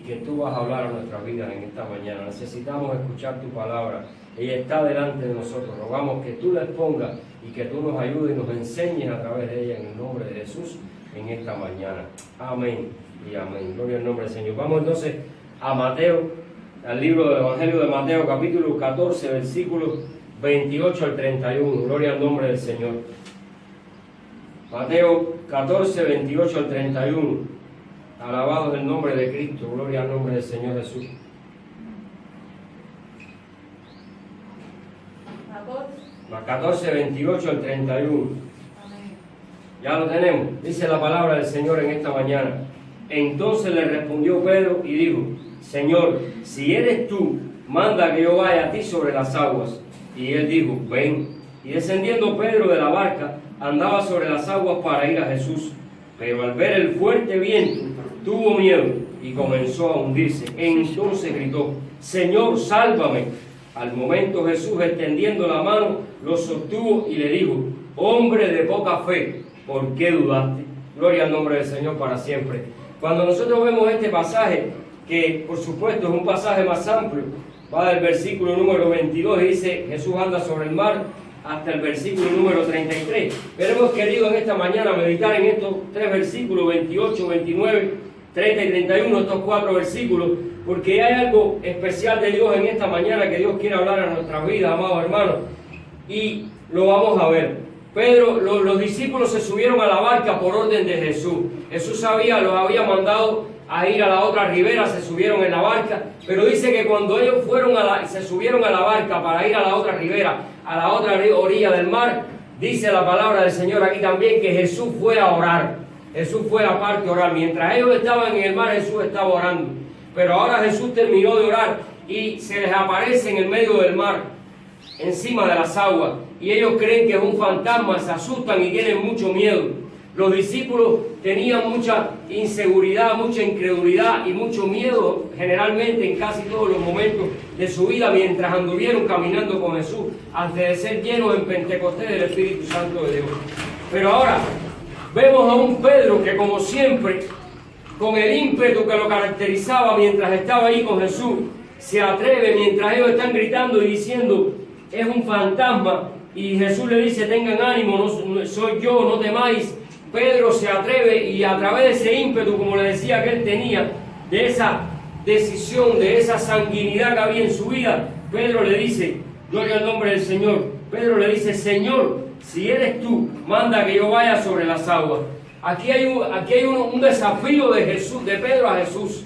que tú vas a hablar a nuestras vidas en esta mañana. Necesitamos escuchar tu palabra. Ella está delante de nosotros. Rogamos que tú la expongas y que tú nos ayudes y nos enseñes a través de ella en el nombre de Jesús en esta mañana. Amén y amén. Gloria al nombre del Señor. Vamos entonces a Mateo, al libro del Evangelio de Mateo, capítulo 14, versículos 28 al 31. Gloria al nombre del Señor. Mateo 14, 28 al 31. Alabado es el nombre de Cristo. Gloria al nombre del Señor Jesús. 14, 28 al 31. Amén. Ya lo tenemos. Dice la palabra del Señor en esta mañana. Entonces le respondió Pedro y dijo: Señor, si eres tú, manda que yo vaya a ti sobre las aguas. Y él dijo: ven. Y descendiendo Pedro de la barca, andaba sobre las aguas para ir a Jesús. Pero al ver el fuerte viento, tuvo miedo y comenzó a hundirse. Entonces gritó: Señor, sálvame. Al momento Jesús, extendiendo la mano, lo sostuvo y le dijo: hombre de poca fe, ¿por qué dudaste? Gloria al nombre del Señor para siempre. Cuando nosotros vemos este pasaje, que por supuesto es un pasaje más amplio, va del versículo número 22 y dice: Jesús anda sobre el mar, hasta el versículo número 33. Pero hemos querido en esta mañana meditar en estos tres versículos, 28, 29, 30 y 31, estos cuatro versículos, porque hay algo especial de Dios en esta mañana que Dios quiere hablar a nuestras vidas, amados hermanos, y lo vamos a ver. Pedro, los discípulos se subieron a la barca por orden de Jesús. Jesús los había mandado a ir a la otra ribera, se subieron en la barca, pero dice que cuando ellos se subieron a la barca para ir a la otra ribera, a la otra orilla del mar, dice la palabra del Señor aquí también que Jesús fue a orar. Jesús fue aparte a orar. Mientras ellos estaban en el mar, Jesús estaba orando. Pero ahora Jesús terminó de orar y se les aparece en el medio del mar, encima de las aguas. Y ellos creen que es un fantasma, se asustan y tienen mucho miedo. Los discípulos tenían mucha inseguridad, mucha incredulidad y mucho miedo, generalmente en casi todos los momentos de su vida, mientras anduvieron caminando con Jesús, antes de ser llenos en Pentecostés del Espíritu Santo de Dios. Pero ahora vemos a un Pedro que, como siempre, con el ímpetu que lo caracterizaba mientras estaba ahí con Jesús, se atreve mientras ellos están gritando y diciendo: es un fantasma, y Jesús le dice: tengan ánimo, no soy yo, no temáis. Pedro se atreve y a través de ese ímpetu, como le decía, que él tenía, de esa decisión, de esa sanguinidad que había en su vida, Pedro le dice, gloria al nombre del Señor, Pedro le dice: Señor, si eres tú, manda que yo vaya sobre las aguas. Aquí hay un desafío de Pedro a Jesús.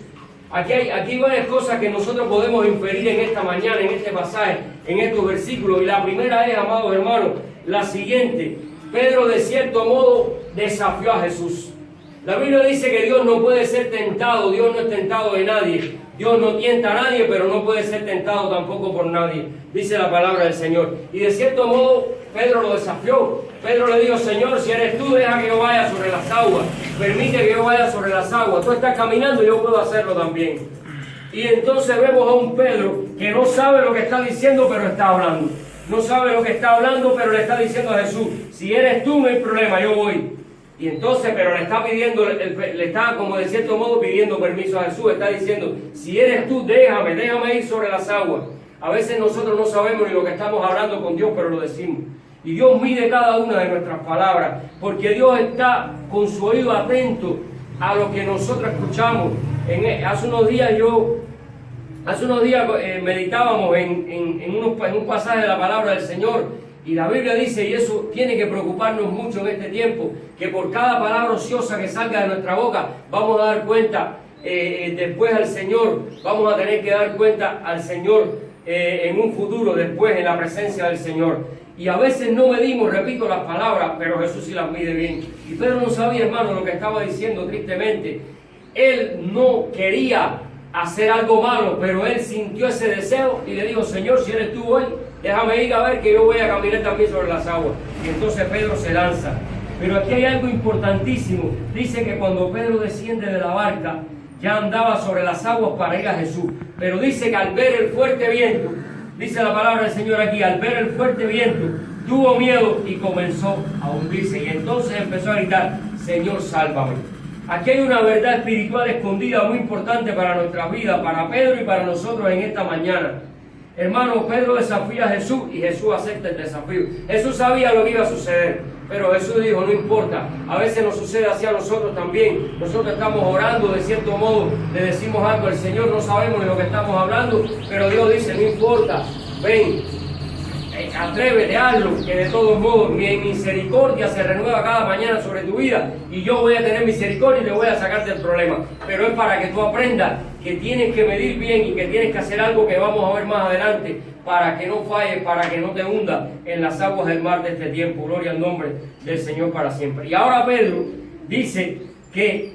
Aquí hay varias cosas que nosotros podemos inferir en esta mañana, en este pasaje, en estos versículos. Y la primera es, amados hermanos, la siguiente: Pedro de cierto modo desafió a Jesús. La Biblia dice que Dios no puede ser tentado, Dios no es tentado de nadie. Dios no tienta a nadie, pero no puede ser tentado tampoco por nadie, dice la palabra del Señor. Y de cierto modo Pedro lo desafió. Pedro le dijo: Señor, si eres tú, deja que yo vaya sobre las aguas. Permite que yo vaya sobre las aguas. Tú estás caminando y yo puedo hacerlo también. Y entonces vemos a un Pedro que no sabe lo que está diciendo, pero está hablando. No sabe lo que está hablando, pero le está diciendo a Jesús: si eres tú, no hay problema, yo voy. Y entonces, pero le está pidiendo, le está como de cierto modo pidiendo permiso a Jesús. Está diciendo: si eres tú, déjame ir sobre las aguas. A veces nosotros no sabemos ni lo que estamos hablando con Dios, pero lo decimos. Y Dios mide cada una de nuestras palabras, porque Dios está con su oído atento a lo que nosotros escuchamos. Hace unos días meditábamos en un pasaje de la palabra del Señor, y la Biblia dice, y eso tiene que preocuparnos mucho en este tiempo, que por cada palabra ociosa que salga de nuestra boca, vamos a dar cuenta después al Señor, vamos a tener que dar cuenta al Señor en un futuro, después en la presencia del Señor. Y a veces no medimos, repito, las palabras, pero Jesús sí las mide bien. Y Pedro no sabía, hermano, lo que estaba diciendo tristemente. Él no quería hacer algo malo, pero él sintió ese deseo y le dijo: Señor, si eres tú hoy, déjame ir a ver que yo voy a caminar también sobre las aguas. Y entonces Pedro se lanza. Pero aquí hay algo importantísimo. Dice que cuando Pedro desciende de la barca, ya andaba sobre las aguas para ir a Jesús. Pero dice que al ver el fuerte viento, dice la palabra del Señor aquí, al ver el fuerte viento, tuvo miedo y comenzó a hundirse. Y entonces empezó a gritar: Señor, sálvame. Aquí hay una verdad espiritual escondida muy importante para nuestra vida, para Pedro y para nosotros en esta mañana. Hermano, Pedro desafía a Jesús y Jesús acepta el desafío. Jesús sabía lo que iba a suceder, pero Jesús dijo, no importa, a veces nos sucede así a nosotros también. Nosotros estamos orando de cierto modo, le decimos algo al Señor, no sabemos de lo que estamos hablando, pero Dios dice, no importa, ven, atrévete, hazlo, que de todos modos mi misericordia se renueva cada mañana sobre tu vida y yo voy a tener misericordia y te voy a sacar del problema. Pero es para que tú aprendas que tienes que medir bien y que tienes que hacer algo que vamos a ver más adelante para que no falles, para que no te hunda en las aguas del mar de este tiempo. Gloria al nombre del Señor para siempre. Y ahora Pedro dice que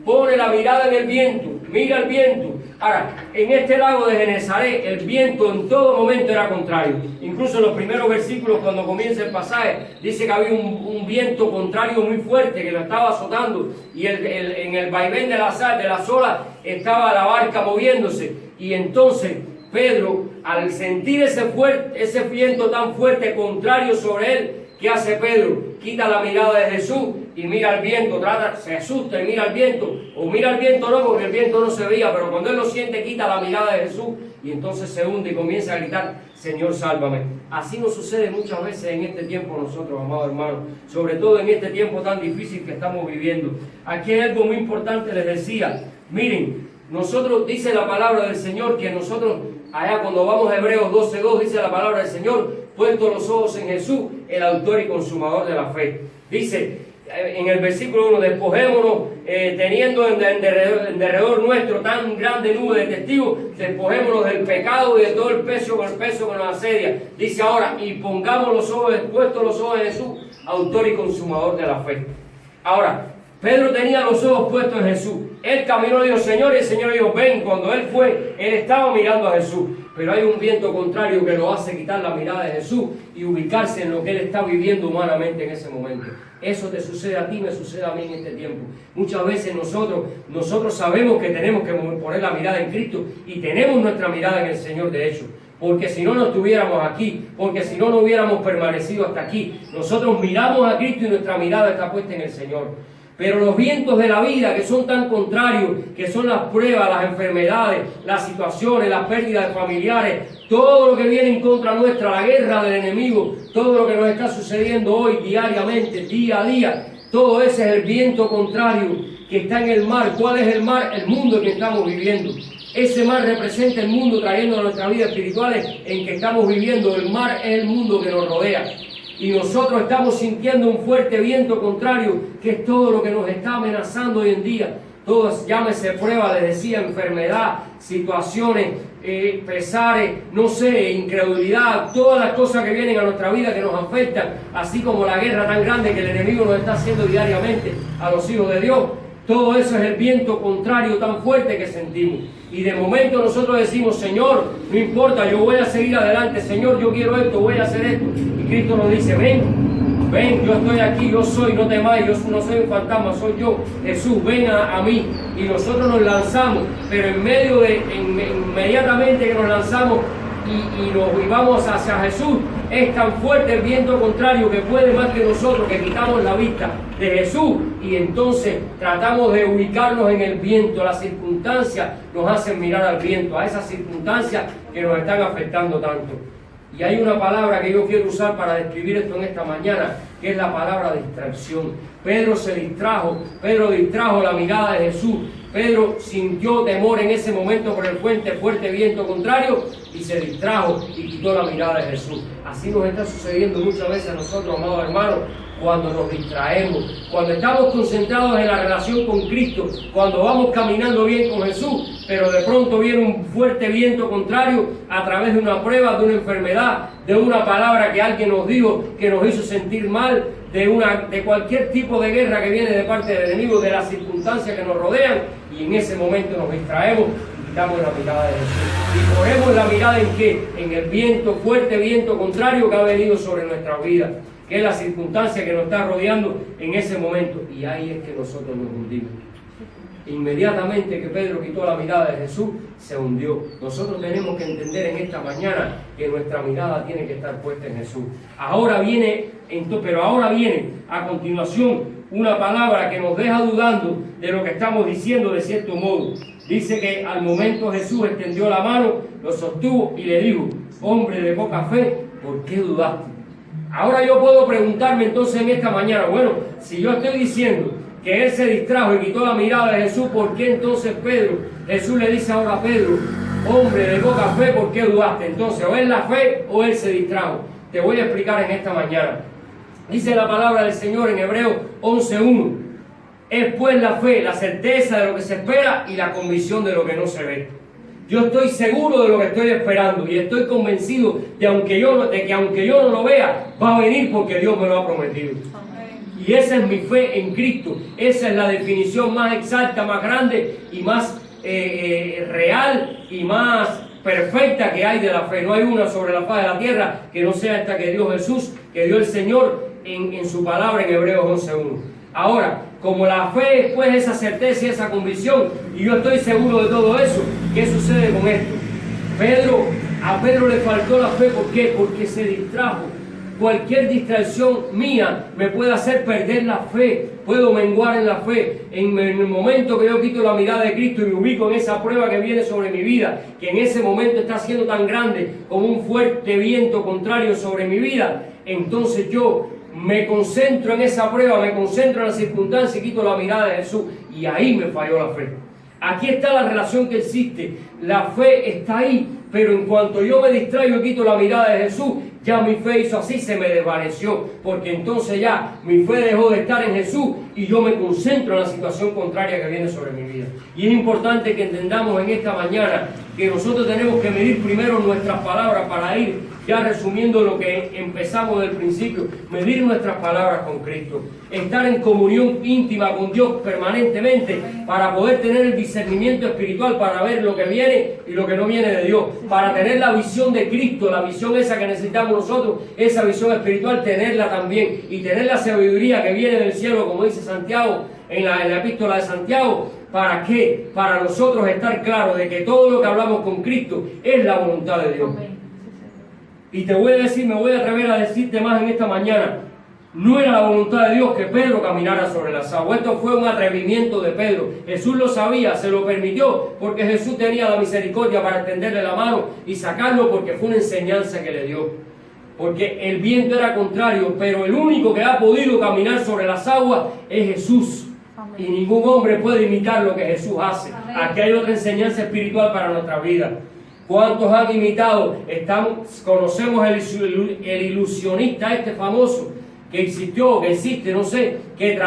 pone la mirada en el viento, mira el viento. Ahora, en este lago de Genesaret, el viento en todo momento era contrario. Incluso en los primeros versículos, cuando comienza el pasaje, dice que había un viento contrario muy fuerte que lo estaba azotando. Y en el vaivén de las olas estaba la barca moviéndose. Y entonces Pedro, al sentir ese viento tan fuerte contrario sobre él, ¿qué hace Pedro? Quita la mirada de Jesús y mira al viento, se asusta y mira al viento, o mira al viento no, porque el viento no se veía, pero cuando él lo siente, quita la mirada de Jesús y entonces se hunde y comienza a gritar, Señor, sálvame. Así nos sucede muchas veces en este tiempo nosotros, amados hermanos, sobre todo en este tiempo tan difícil que estamos viviendo. Aquí hay algo muy importante, les decía, miren, nosotros, dice la palabra del Señor, que nosotros, allá cuando vamos a Hebreos 12:2, dice la palabra del Señor, puesto los ojos en Jesús, el autor y consumador de la fe. Dice en el versículo 1, despojémonos, teniendo en derredor nuestro tan grande nube de testigos, despojémonos del pecado y de todo el peso que nos asedia. Dice ahora, y pongamos puestos los ojos en Jesús, autor y consumador de la fe. Ahora, Pedro tenía los ojos puestos en Jesús. Él caminó y dijo, Señor, y el Señor dijo, ven. Cuando él fue, él estaba mirando a Jesús. Pero hay un viento contrario que lo hace quitar la mirada de Jesús y ubicarse en lo que él está viviendo humanamente en ese momento. Eso te sucede a ti, me sucede a mí en este tiempo. Muchas veces nosotros sabemos que tenemos que poner la mirada en Cristo y tenemos nuestra mirada en el Señor, de hecho. Porque si no estuviéramos aquí, porque si no hubiéramos permanecido hasta aquí. Nosotros miramos a Cristo y nuestra mirada está puesta en el Señor. Pero los vientos de la vida que son tan contrarios, que son las pruebas, las enfermedades, las situaciones, las pérdidas de familiares, todo lo que viene en contra nuestra, la guerra del enemigo, todo lo que nos está sucediendo hoy diariamente, día a día, todo ese es el viento contrario que está en el mar. ¿Cuál es el mar? El mundo en que estamos viviendo. Ese mar representa el mundo trayendo a nuestra vida espiritual en que estamos viviendo. El mar es el mundo que nos rodea. Y nosotros estamos sintiendo un fuerte viento contrario, que es todo lo que nos está amenazando hoy en día. Todos, llámese prueba, les decía, enfermedad, situaciones, pesares, no sé, incredulidad, todas las cosas que vienen a nuestra vida que nos afectan, así como la guerra tan grande que el enemigo nos está haciendo diariamente a los hijos de Dios. Todo eso es el viento contrario tan fuerte que sentimos. Y de momento nosotros decimos, Señor, no importa, yo voy a seguir adelante. Señor, yo quiero esto, voy a hacer esto. Y Cristo nos dice, ven, yo estoy aquí, yo soy, no temáis, yo no soy un fantasma, soy yo, Jesús, ven a mí. Y nosotros nos lanzamos, pero inmediatamente que nos lanzamos y vamos hacia Jesús, es tan fuerte el viento contrario que puede más que nosotros, que quitamos la vista de Jesús y entonces tratamos de ubicarnos en el viento. Las circunstancias nos hacen mirar al viento, a esas circunstancias que nos están afectando tanto. Y hay una palabra que yo quiero usar para describir esto en esta mañana, que es la palabra distracción. Pedro distrajo la mirada de Jesús. Pedro sintió temor en ese momento por el fuerte viento contrario y se distrajo y quitó la mirada de Jesús. Así nos está sucediendo muchas veces a nosotros, amados hermanos, cuando nos distraemos, cuando estamos concentrados en la relación con Cristo, cuando vamos caminando bien con Jesús, pero de pronto viene un fuerte viento contrario a través de una prueba, de una enfermedad, de una palabra que alguien nos dijo que nos hizo sentir mal, de cualquier tipo de guerra que viene de parte del enemigo, de las circunstancias que nos rodean, y en ese momento nos distraemos y quitamos la mirada de Jesús. Y ponemos la mirada en ¿qué? En el fuerte viento contrario que ha venido sobre nuestra vida, que es la circunstancia que nos está rodeando en ese momento. Y ahí es que nosotros nos hundimos. Inmediatamente que Pedro quitó la mirada de Jesús, se hundió. Nosotros tenemos que entender en esta mañana que nuestra mirada tiene que estar puesta en Jesús. Pero ahora viene a continuación una palabra que nos deja dudando de lo que estamos diciendo de cierto modo. Dice que al momento Jesús extendió la mano, lo sostuvo y le dijo: hombre de poca fe, ¿por qué dudaste? Ahora yo puedo preguntarme entonces en esta mañana, bueno, si yo estoy diciendo que él se distrajo y quitó la mirada de Jesús, ¿por qué entonces Jesús le dice ahora a Pedro: hombre de poca fe, ¿por qué dudaste? Entonces, o es la fe o él se distrajo. Te voy a explicar en esta mañana. Dice la palabra del Señor en Hebreos 11:1. Es pues la fe, la certeza de lo que se espera y la convicción de lo que no se ve. Yo estoy seguro de lo que estoy esperando y estoy convencido de que aunque yo no lo vea, va a venir porque Dios me lo ha prometido. Y esa es mi fe en Cristo. Esa es la definición más exacta, más grande y más real y más perfecta que hay de la fe. No hay una sobre la faz de la tierra que no sea esta que dio Jesús, que dio el Señor en su palabra en Hebreos 11:1. Ahora, como la fe es pues esa certeza y esa convicción, y yo estoy seguro de todo eso, ¿qué sucede con esto? A Pedro le faltó la fe. ¿Por qué? Porque se distrajo. Cualquier distracción mía me puede hacer perder la fe, puedo menguar en la fe. En el momento que yo quito la mirada de Cristo y me ubico en esa prueba que viene sobre mi vida, que en ese momento está siendo tan grande como un fuerte viento contrario sobre mi vida, entonces yo me concentro en esa prueba, me concentro en la circunstancia y quito la mirada de Jesús, y ahí me falló la fe. Aquí está la relación que existe. La fe está ahí, pero en cuanto yo me distraigo y quito la mirada de Jesús, ya mi fe hizo así, se me desvaneció, porque entonces ya mi fe dejó de estar en Jesús y yo me concentro en la situación contraria que viene sobre mi vida. Y es importante que entendamos en esta mañana que nosotros tenemos que medir primero nuestras palabras para ir ya resumiendo lo que empezamos del principio, medir nuestras palabras con Cristo, estar en comunión íntima con Dios permanentemente para poder tener el discernimiento espiritual para ver lo que viene y lo que no viene de Dios, para tener la visión de Cristo, la visión esa que necesitamos nosotros, esa visión espiritual, tenerla también y tener la sabiduría que viene del cielo, como dice Santiago en la epístola de Santiago. ¿Para qué? Para nosotros estar claros de que todo lo que hablamos con Cristo es la voluntad de Dios. Y te voy a decir, me voy a atrever a decirte más en esta mañana, no era la voluntad de Dios que Pedro caminara sobre las aguas. Esto fue un atrevimiento de Pedro. Jesús lo sabía, se lo permitió, porque Jesús tenía la misericordia para extenderle la mano y sacarlo, porque fue una enseñanza que le dio. Porque el viento era contrario, pero el único que ha podido caminar sobre las aguas es Jesús. Amén. Y ningún hombre puede imitar lo que Jesús hace. Amén. Aquí hay otra enseñanza espiritual para nuestra vida. ¿Cuántos han imitado? Conocemos el ilusionista este famoso que existió, que existe, no sé, que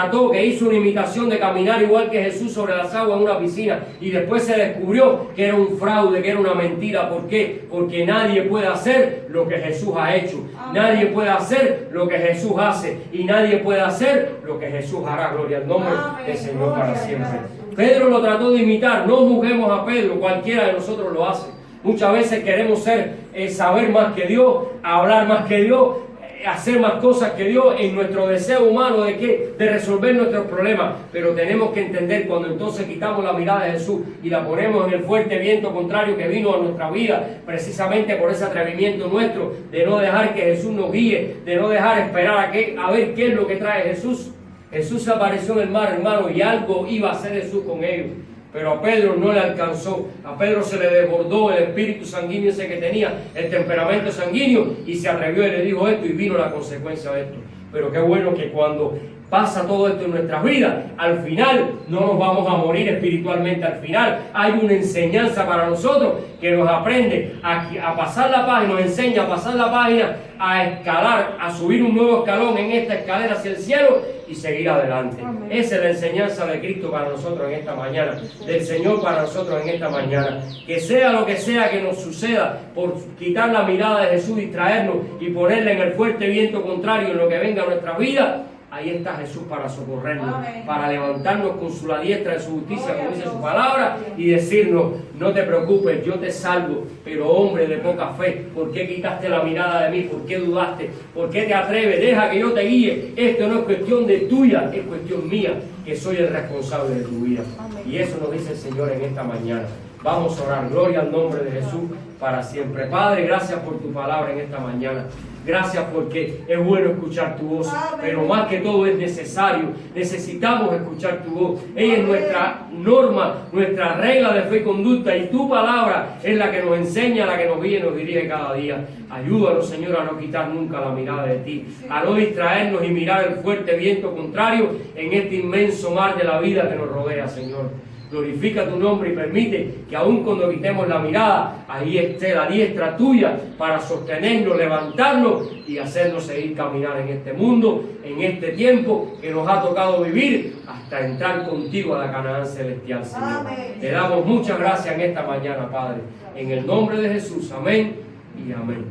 hizo una imitación de caminar igual que Jesús sobre las aguas en una piscina, y después se descubrió que era un fraude, que era una mentira. ¿Por qué? Porque nadie puede hacer lo que Jesús ha hecho. Nadie puede hacer lo que Jesús hace, y nadie puede hacer lo que Jesús hará. Gloria al nombre del Señor para siempre. Pedro lo trató de imitar. No juzguemos a Pedro, cualquiera de nosotros lo hace. Muchas veces queremos saber más que Dios, hablar más que Dios, hacer más cosas que Dios en nuestro deseo humano de resolver nuestros problemas. Pero tenemos que entender, cuando entonces quitamos la mirada de Jesús y la ponemos en el fuerte viento contrario que vino a nuestra vida, precisamente por ese atrevimiento nuestro de no dejar que Jesús nos guíe, de no dejar esperar a ver qué es lo que trae Jesús. Jesús se apareció en el mar, hermano, y algo iba a hacer Jesús con ellos. Pero a Pedro no le alcanzó. A Pedro se le desbordó el espíritu sanguíneo ese que tenía, el temperamento sanguíneo, y se atrevió y le dijo esto, y vino la consecuencia de esto. Pero qué bueno que cuando pasa todo esto en nuestras vidas, al final no nos vamos a morir espiritualmente. Al final hay una enseñanza para nosotros que nos aprende a pasar la página, nos enseña a pasar la página, a escalar, a subir un nuevo escalón en esta escalera hacia el cielo y seguir adelante. Amén. Esa es la enseñanza de Cristo para nosotros en esta mañana, del Señor para nosotros en esta mañana. Que sea lo que sea que nos suceda, por quitar la mirada de Jesús, distraernos y ponerla en el fuerte viento contrario en lo que venga a nuestra vida, ahí está Jesús para socorrernos. Amén. Para levantarnos con su la diestra de su justicia, como dice su palabra, y decirnos, no te preocupes, yo te salvo, pero hombre de poca fe, ¿por qué quitaste la mirada de mí? ¿Por qué dudaste? ¿Por qué te atreves? Deja que yo te guíe. Esto no es cuestión de tuya, es cuestión mía. que soy el responsable de tu vida. Y eso nos dice el Señor en esta mañana. Vamos a orar. Gloria al nombre de Jesús para siempre. Padre, gracias por tu palabra en esta mañana. Gracias porque es bueno escuchar tu voz, pero más que todo es necesario. Necesitamos escuchar tu voz. Ella es nuestra norma, nuestra regla de fe y conducta, y tu palabra es la que nos enseña, la que nos guía y nos dirige cada día. Ayúdanos, Señor, a no quitar nunca la mirada de ti, a no distraernos y mirar el fuerte viento contrario en este inmenso mar de la vida que nos rodea, Señor. Glorifica tu nombre y permite que aun cuando quitemos la mirada, ahí esté la diestra tuya para sostenernos, levantarnos y hacernos seguir caminar en este mundo, en este tiempo que nos ha tocado vivir, hasta entrar contigo a la Canaán celestial, Señor. Amén. Te damos muchas gracias en esta mañana, Padre. En el nombre de Jesús, amén y amén.